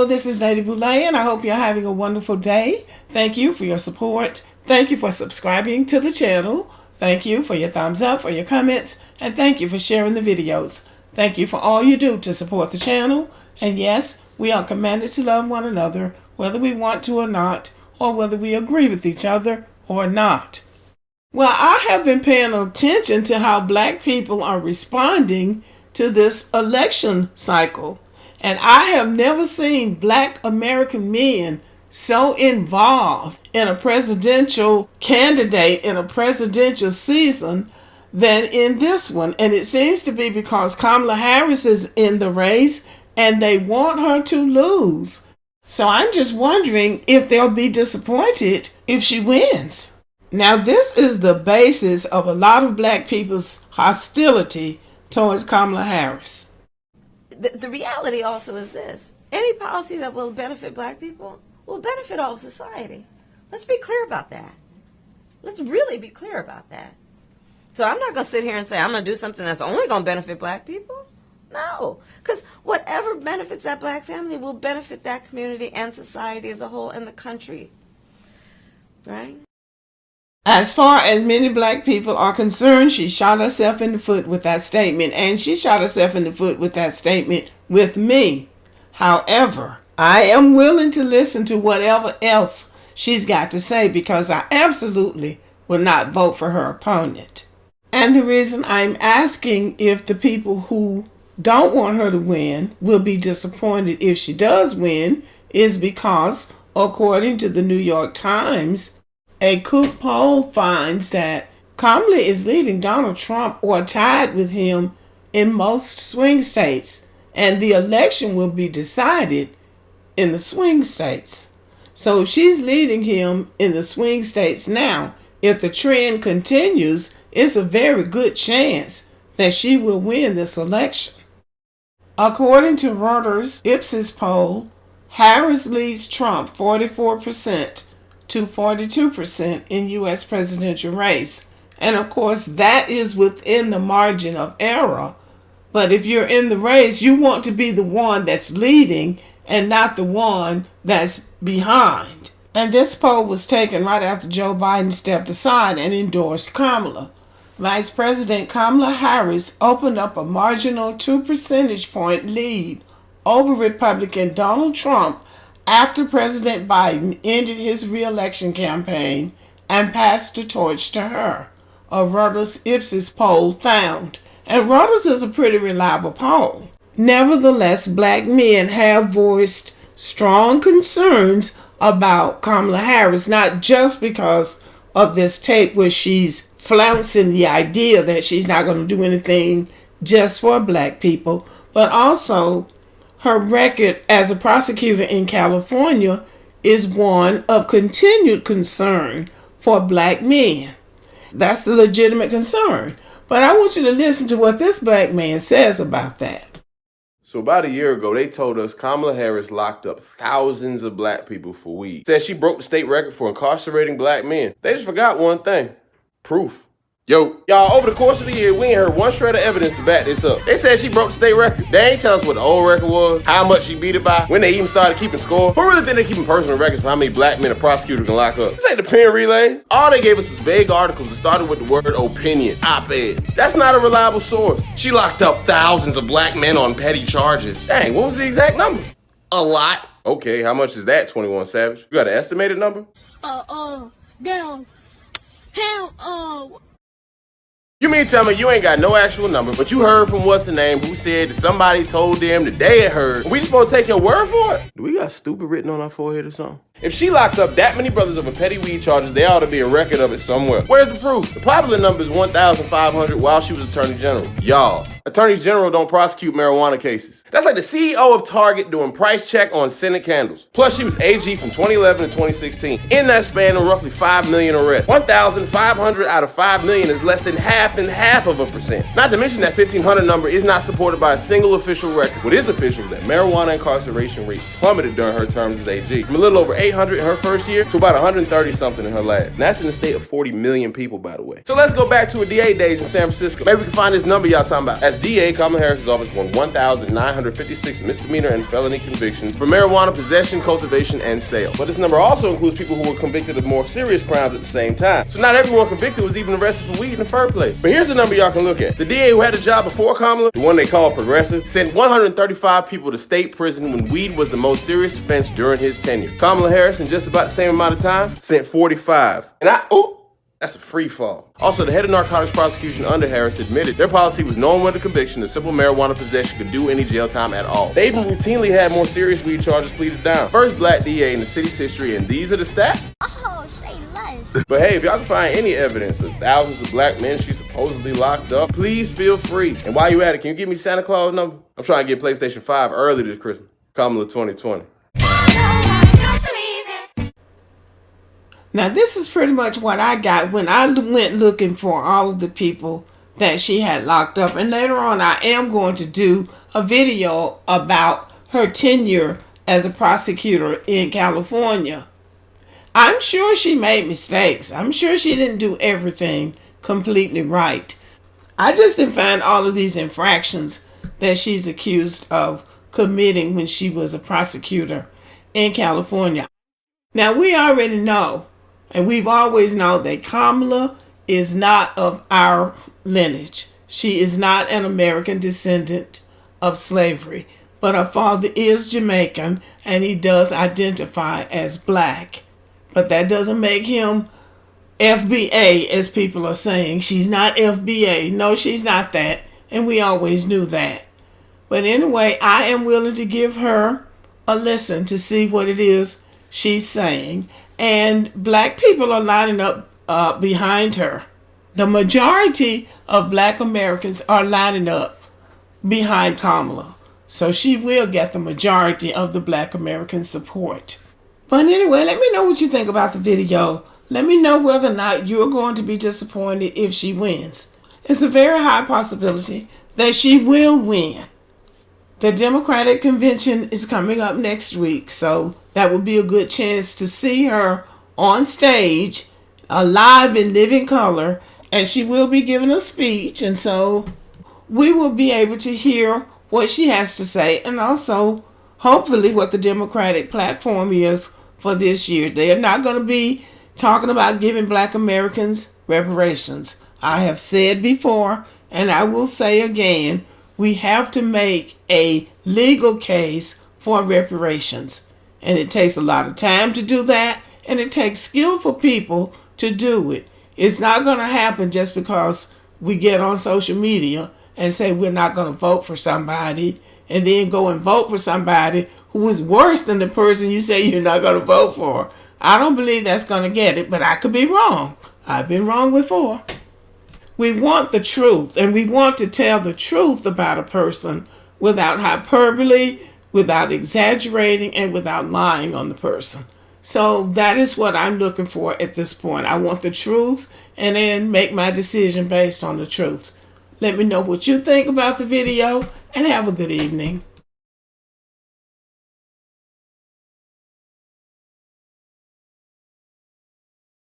Hello, this is Lady Boulay, and I hope you're having a wonderful day. Thank you for your support. Thank you for subscribing to the channel. Thank you for your thumbs up, for your comments, and thank you for sharing the videos. Thank you for all you do to support the channel. And yes, we are commanded to love one another, whether we want to or not, or whether we agree with each other or not. Well, I have been paying attention to how black people are responding to this election cycle. And I have never seen black American men so involved in a presidential candidate in a presidential season than in this one. And it seems to be because Kamala Harris is in the race and they want her to lose. So I'm just wondering if they'll be disappointed if she wins. Now, this is the basis of a lot of black people's hostility towards Kamala Harris. The reality also is this. Any policy that will benefit black people will benefit all of society. Let's be clear about that. Let's really be clear about that. So I'm not going to sit here and say I'm going to do something that's only going to benefit black people. No, because whatever benefits that black family will benefit that community and society as a whole and the country. Right? As far as many black people are concerned, she shot herself in the foot with that statement, and she shot herself in the foot with that statement with me. However, I am willing to listen to whatever else she's got to say because I absolutely will not vote for her opponent. And the reason I'm asking if the people who don't want her to win will be disappointed if she does win is because, according to the New York Times, a Cook poll finds that Kamala is leading Donald Trump or tied with him in most swing states, and the election will be decided in the swing states. So she's leading him in the swing states now. If the trend continues, it's a very good chance that she will win this election. According to Reuters' Ipsos poll, Harris leads Trump 44% to 42% in U.S. presidential race. And of course, that is within the margin of error. But if you're in the race, you want to be the one that's leading and not the one that's behind. And this poll was taken right after Joe Biden stepped aside and endorsed Kamala. Vice President Kamala Harris opened up a marginal 2 percentage point lead over Republican Donald Trump after President Biden ended his re-election campaign and passed the torch to her, a Reuters Ipsos poll found. And Reuters is a pretty reliable poll. Nevertheless, black men have voiced strong concerns about Kamala Harris, not just because of this tape where she's flouncing the idea that she's not going to do anything just for black people, but also her record as a prosecutor in California is one of continued concern for black men. That's a legitimate concern. But I want you to listen to what this black man says about that. So about a year ago, they told us Kamala Harris locked up thousands of black people for weed. Said she broke the state record for incarcerating black men. They just forgot one thing: proof. Yo, y'all, over the course of the year, we ain't heard one shred of evidence to back this up. They said she broke the state record. They ain't tell us what the old record was, how much she beat it by, when they even started keeping score. Who really think they keeping personal records for how many black men a prosecutor can lock up? This ain't the pen relays. All they gave us was vague articles that started with the word opinion, op-ed. That's not a reliable source. She locked up thousands of black men on petty charges. Dang, what was the exact number? A lot. Okay, how much is that, 21 Savage? You got an estimated number? You mean tell me you ain't got no actual number, but you heard from what's the name who said that somebody told them that they had heard. We just supposed to take your word for it? Do we got stupid written on our forehead or something? If she locked up that many brothers over petty weed charges, there ought to be a record of it somewhere. Where's the proof? The popular number is 1,500 while she was Attorney General. Y'all, Attorneys General don't prosecute marijuana cases. That's like the CEO of Target doing price check on scented candles. Plus, she was AG from 2011 to 2016. In that span of roughly 5 million arrests. 1,500 out of 5 million is less than half and half of a percent. Not to mention that 1,500 number is not supported by a single official record. What is official is that marijuana incarceration rates plummeted during her terms as AG. From a little over 800 in her first year to about 130 something in her last. And that's in the state of 40 million people, by the way. So let's go back to her DA days in San Francisco. Maybe we can find this number y'all talking about. That's As DA, Kamala Harris's office won 1,956 misdemeanor and felony convictions for marijuana possession, cultivation, and sale. But this number also includes people who were convicted of more serious crimes at the same time. So not everyone convicted was even arrested for weed in the first place. But here's the number y'all can look at. The DA who had the job before Kamala, the one they call progressive, sent 135 people to state prison when weed was the most serious offense during his tenure. Kamala Harris, in just about the same amount of time, sent 45. And that's a free fall. Also, the head of narcotics prosecution under Harris admitted their policy was knowing with a conviction that simple marijuana possession could do any jail time at all. They even routinely had more serious weed charges pleaded down. First black DA in the city's history, and these are the stats? Oh, say less. But hey, if y'all can find any evidence of thousands of black men she supposedly locked up, please feel free. And while you at it, can you give me Santa Claus number? I'm trying to get PlayStation 5 early this Christmas. Kamala 2020. Now, this is pretty much what I got when I went looking for all of the people that she had locked up. And later on, I am going to do a video about her tenure as a prosecutor in California. I'm sure she made mistakes. I'm sure she didn't do everything completely right. I just didn't find all of these infractions that she's accused of committing when she was a prosecutor in California. Now, we already know, and we've always known, that Kamala is not of our lineage. She is not an American descendant of slavery, but her father is Jamaican, and he does identify as black. But that doesn't make him FBA, as people are saying. She's not FBA. No, she's not that, and we always knew that. But anyway, I am willing to give her a listen to see what it is she's saying. And black people are lining up behind her. The majority of black Americans are lining up behind Kamala. So she will get the majority of the black American support. But anyway, let me know what you think about the video. Let me know whether or not you're going to be disappointed if she wins. It's a very high possibility that she will win. The Democratic convention is coming up next week, so that would be a good chance to see her on stage, alive in living color, and she will be giving a speech, and so we will be able to hear what she has to say, and also hopefully what the Democratic platform is for this year. They are not going to be talking about giving black Americans reparations. I have said before, and I will say again, we have to make a legal case for reparations. And it takes a lot of time to do that, and it takes skillful people to do it. It's not going to happen just because we get on social media and say we're not going to vote for somebody, and then go and vote for somebody who is worse than the person you say you're not going to vote for. I don't believe that's going to get it, but I could be wrong. I've been wrong before. We want the truth, and we want to tell the truth about a person without hyperbole, without exaggerating, and without lying on the person. So that is what I'm looking for at this point. I want the truth, and then make my decision based on the truth. Let me know what you think about the video, and have a good evening.